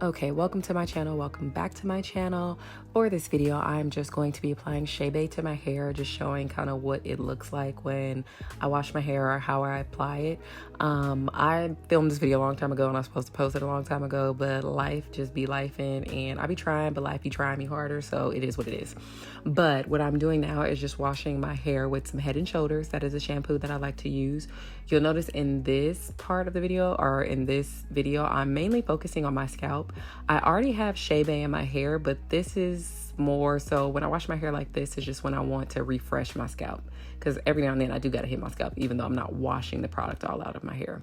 Okay, welcome to my channel. Welcome back to my channel. For this video, I'm just going to be applying Chebe to my hair, just showing kind of what it looks like when I wash my hair or how I apply it. I filmed this video a long time ago and I was supposed to post it a long time ago, but life just be lifing and I be trying, but life be trying me harder, so it is what it is. But what I'm doing now is just washing my hair with some Head & Shoulders. That is a shampoo that I like to use. You'll notice in this part of the video, or in this video, I'm mainly focusing on my scalp. I already have Chebe in my hair, but this is more so when I wash my hair like this, is just when I want to refresh my scalp, because every now and then I do got to hit my scalp, even though I'm not washing the product all out of my hair.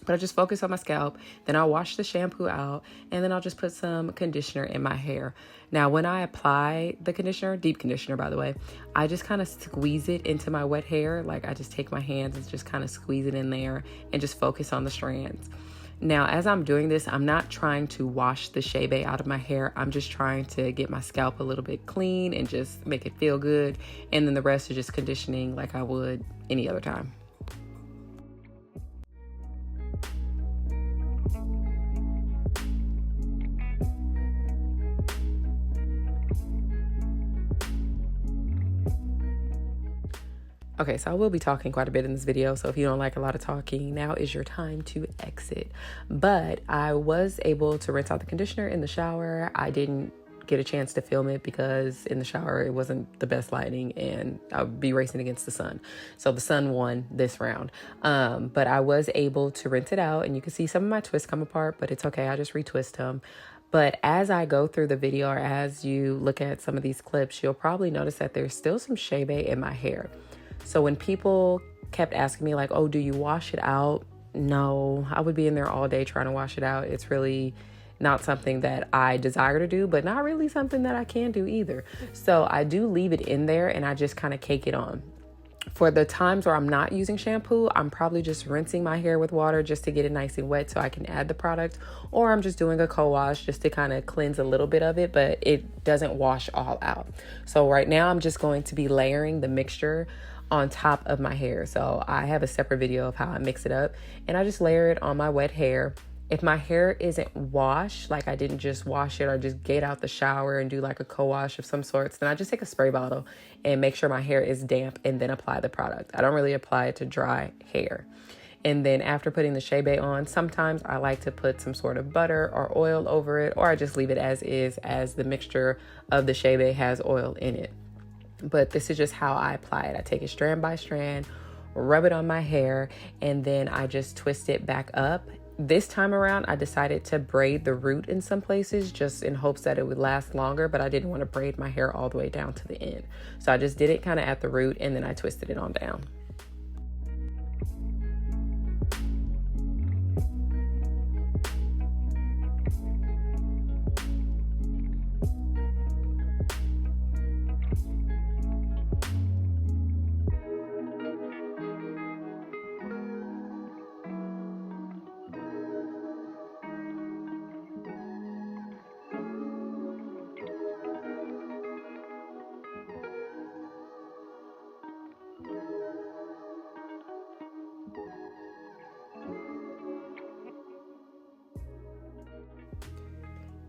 But I just focus on my scalp, then I'll wash the shampoo out, and then I'll just put some conditioner in my hair. Now, when I apply the conditioner, deep conditioner, by the way, I just kind of squeeze it into my wet hair. Like I just take my hands and just kind of squeeze it in there and just focus on the strands. Now, as I'm doing this, I'm not trying to wash the Chebe out of my hair. I'm just trying to get my scalp a little bit clean and just make it feel good. And then the rest is just conditioning like I would any other time. Okay, so I will be talking quite a bit in this video, so if you don't like a lot of talking, now is your time to exit. But I was able to rinse out the conditioner in the shower. I didn't get a chance to film it because in the shower it wasn't the best lighting and I would be racing against the sun. So the sun won this round. But I was able to rinse it out and you can see some of my twists come apart, but it's okay, I just retwist them. But as I go through the video, or as you look at some of these clips, you'll probably notice that there's still some Chebe in my hair. So when people kept asking me like, oh, do you wash it out? No, I would be in there all day trying to wash it out. It's really not something that I desire to do, but not really something that I can do either. So I do leave it in there and I just kind of cake it on. For the times where I'm not using shampoo, I'm probably just rinsing my hair with water just to get it nice and wet so I can add the product, or I'm just doing a co-wash just to kind of cleanse a little bit of it, but it doesn't wash all out. So right now I'm just going to be layering the mixture on top of my hair. So I have a separate video of how I mix it up and I just layer it on my wet hair. If my hair isn't washed, like I didn't just wash it or just get out the shower and do like a co-wash of some sorts, then I just take a spray bottle and make sure my hair is damp and then apply the product. I don't really apply it to dry hair. And then after putting the Chebe on, sometimes I like to put some sort of butter or oil over it, or I just leave it as is, as the mixture of the Chebe has oil in it. But this is just how I apply it. I take it strand by strand, rub it on my hair, and then I just twist it back up. This time around, I decided to braid the root in some places just in hopes that it would last longer, but I didn't want to braid my hair all the way down to the end. So I just did it kind of at the root and then I twisted it on down.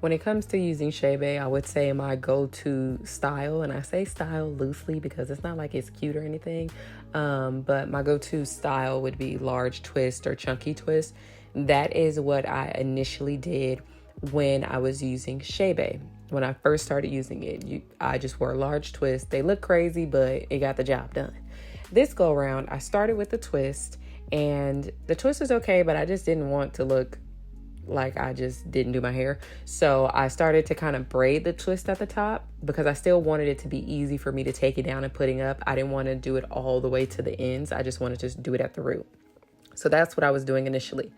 When it comes to using Chebe, I would say my go-to style, and I say style loosely because it's not like it's cute or anything, but my go-to style would be large twist or chunky twist. That is what I initially did when I was using Chebe. When I first started using it, I just wore a large twist. They look crazy, but it got the job done. This go around, I started with the twist, and the twist was okay, but I just didn't want to look like I just didn't do my hair. So I started to kind of braid the twist at the top because I still wanted it to be easy for me to take it down and putting up. I didn't want to do it all the way to the ends. I just wanted to do it at the root. So that's what I was doing initially.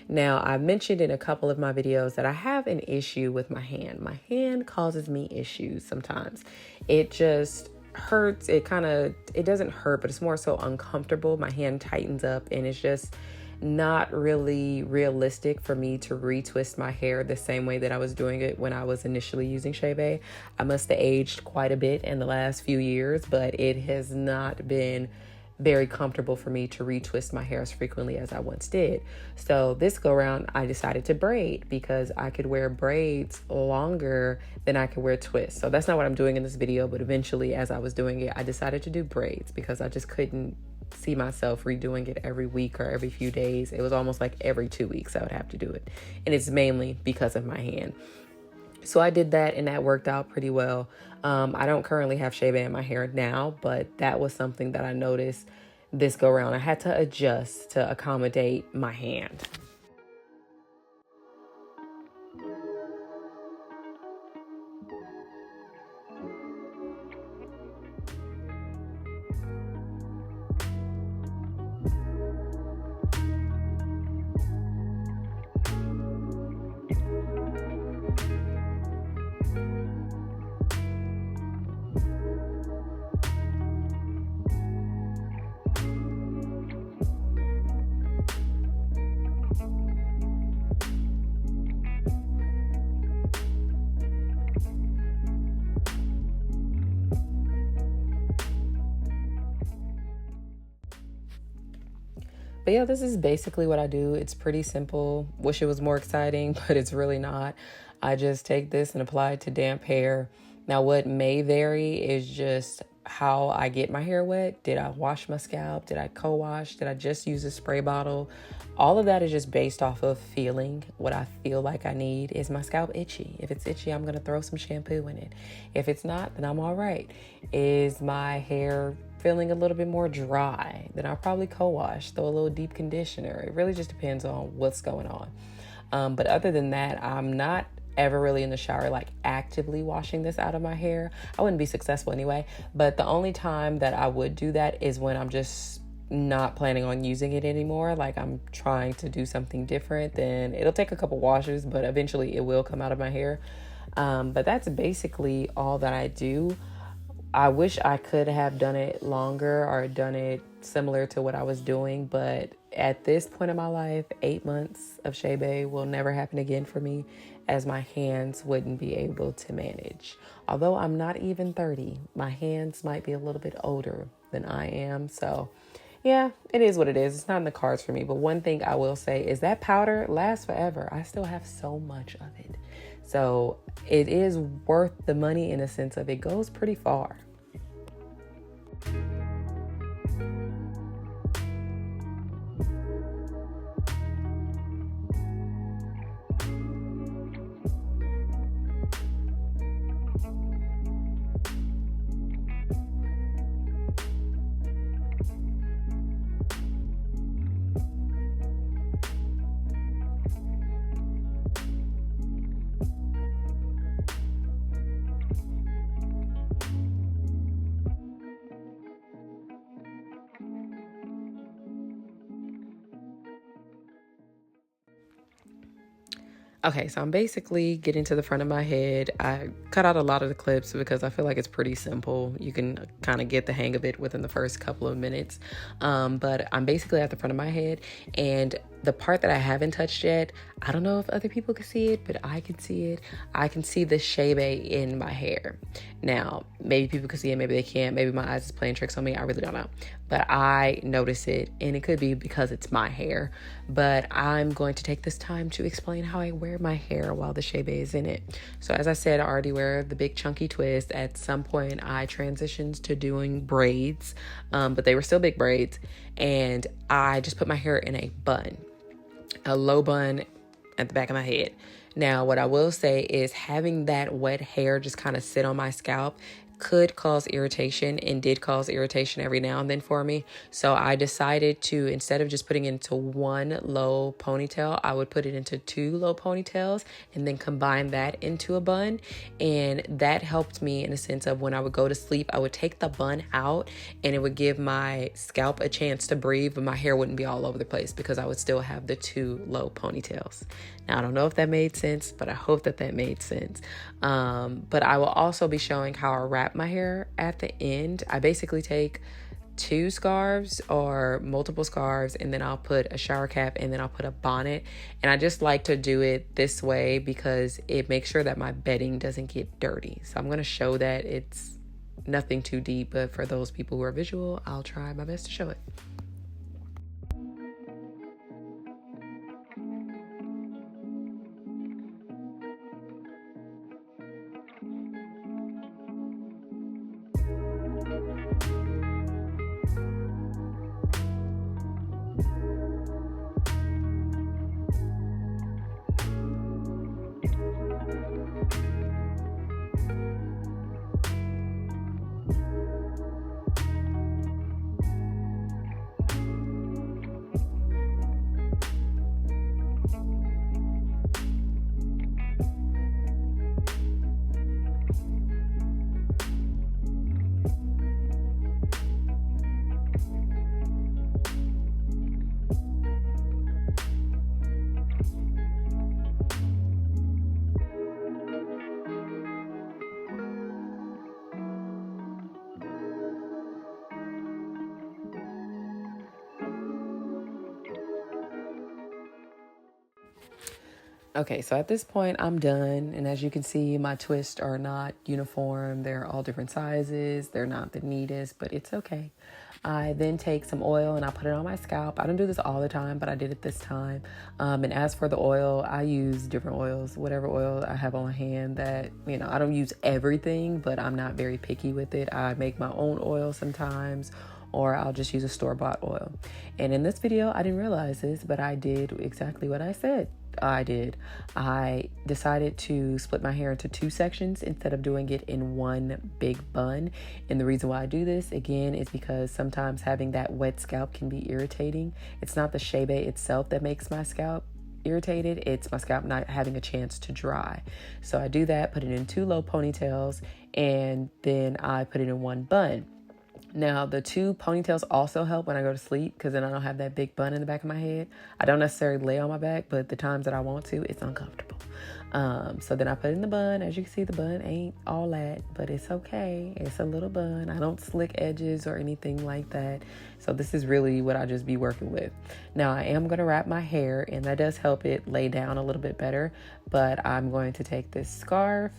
Now, I mentioned in a couple of my videos that I have an issue with my hand. My hand causes me issues sometimes. It just hurts. It doesn't hurt, but it's more so uncomfortable. My hand tightens up and it's just not really realistic for me to retwist my hair the same way that I was doing it when I was initially using Chebe. I must have aged quite a bit in the last few years, but it has not been very comfortable for me to retwist my hair as frequently as I once did. So this go around, I decided to braid because I could wear braids longer than I could wear twists. So that's not what I'm doing in this video, but eventually as I was doing it, I decided to do braids because I just couldn't see myself redoing it every week or every few days. It was almost like every 2 weeks I would have to do it. And it's mainly because of my hand. So I did that and that worked out pretty well. I don't currently have Chebe in my hair now, but that was something that I noticed this go around. I had to adjust to accommodate my hand. But yeah, this is basically what I do. It's pretty simple. Wish it was more exciting, but it's really not. I just take this and apply it to damp hair. Now, what may vary is just how I get my hair wet. Did I wash my scalp? Did I co-wash? Did I just use a spray bottle? All of that is just based off of feeling. What I feel like I need. Is my scalp itchy? If it's itchy, I'm going to throw some shampoo in it. If it's not, then I'm all right. Is my hair feeling a little bit more dry? Then I'll probably co-wash, throw a little deep conditioner. It really just depends on what's going on. But other than that, I'm not ever really in the shower like actively washing this out of my hair. I wouldn't be successful anyway, but the only time that I would do that is when I'm just not planning on using it anymore. Like I'm trying to do something different, then it'll take a couple washes, but eventually it will come out of my hair. But that's basically all that I do. I wish I could have done it longer or done it similar to what I was doing, but at this point in my life, 8 months of Chebe will never happen again for me, as my hands wouldn't be able to manage. Although I'm not even 30, my hands might be a little bit older than I am. So yeah, it is what it is. It's not in the cards for me. But one thing I will say is that powder lasts forever. I still have so much of it. So it is worth the money in a sense of it goes pretty far. Okay, so I'm basically getting to the front of my head. I cut out a lot of the clips because I feel like it's pretty simple. You can kind of get the hang of it within the first couple of minutes. But I'm basically at the front of my head, and the part that I haven't touched yet, I don't know if other people can see it, but I can see it. I can see the Chebe in my hair. Now, maybe people can see it, maybe they can't. Maybe my eyes is playing tricks on me. I really don't know. But I notice it, and it could be because it's my hair. But I'm going to take this time to explain how I wear my hair while the Chebe is in it. So as I said, I already wear the big chunky twist. At some point, I transitioned to doing braids, but they were still big braids. And I just put my hair in a bun, a low bun at the back of my head. Now, what I will say is having that wet hair just kind of sit on my scalp could cause irritation, and did cause irritation every now and then for me. So I decided to, instead of just putting it into one low ponytail, I would put it into 2 low ponytails and then combine that into a bun. And that helped me in a sense of when I would go to sleep, I would take the bun out and it would give my scalp a chance to breathe, but my hair wouldn't be all over the place because I would still have the 2 low ponytails. Now, I don't know if that made sense, but I hope that that made sense. But I will also be showing how I wrap my hair at the end. I basically take 2 scarves or multiple scarves, and then I'll put a shower cap, and then I'll put a bonnet. And I just like to do it this way because it makes sure that my bedding doesn't get dirty. So I'm going to show that it's nothing too deep, but for those people who are visual, I'll try my best to show it. Okay, so at this point, I'm done. And as you can see, my twists are not uniform. They're all different sizes. They're not the neatest, but it's okay. I then take some oil and I put it on my scalp. I don't do this all the time, but I did it this time. And as for the oil, I use different oils, whatever oil I have on hand that, I don't use everything, but I'm not very picky with it. I make my own oil sometimes, or I'll just use a store-bought oil. And in this video, I didn't realize this, but I did exactly what I said I did. I decided to split my hair into 2 sections instead of doing it in one big bun. And the reason why I do this, again, is because sometimes having that wet scalp can be irritating. It's not the Chebe itself that makes my scalp irritated, it's my scalp not having a chance to dry. So I do that, put it in 2 low ponytails, and then I put it in 1 bun. Now, the 2 ponytails also help when I go to sleep because then I don't have that big bun in the back of my head. I don't necessarily lay on my back, but the times that I want to, it's uncomfortable. So then I put it in the bun. As you can see, the bun ain't all that, but it's okay. It's a little bun. I don't slick edges or anything like that. So this is really what I just be working with. Now, I am going to wrap my hair, and that does help it lay down a little bit better. But I'm going to take this scarf,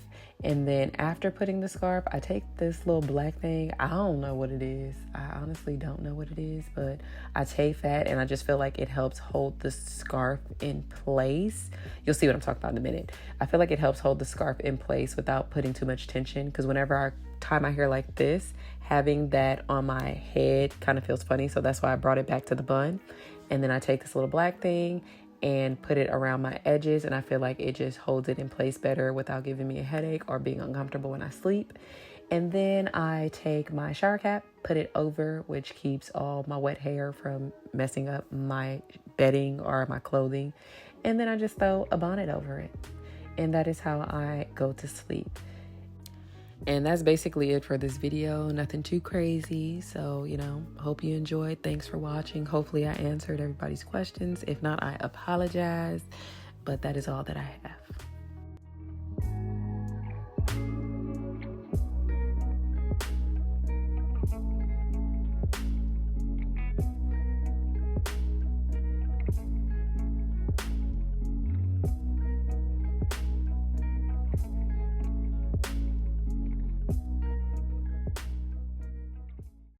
and then after putting the scarf, I take this little black thing. I don't know what it is. I honestly don't know what it is, but I take that and I just feel like it helps hold the scarf in place. You'll see what I'm talking about in a minute. I feel like it helps hold the scarf in place without putting too much tension, because whenever I tie my hair like this, having that on my head kind of feels funny. So that's why I brought it back to the bun. And then I take this little black thing and put it around my edges, and I feel like it just holds it in place better without giving me a headache or being uncomfortable when I sleep. And then I take my shower cap, put it over, which keeps all my wet hair from messing up my bedding or my clothing. And then I just throw a bonnet over it. And that is how I go to sleep. And that's basically it for this video. Nothing too crazy. So, hope you enjoyed. Thanks for watching. Hopefully I answered everybody's questions. If not, I apologize. But that is all that I have.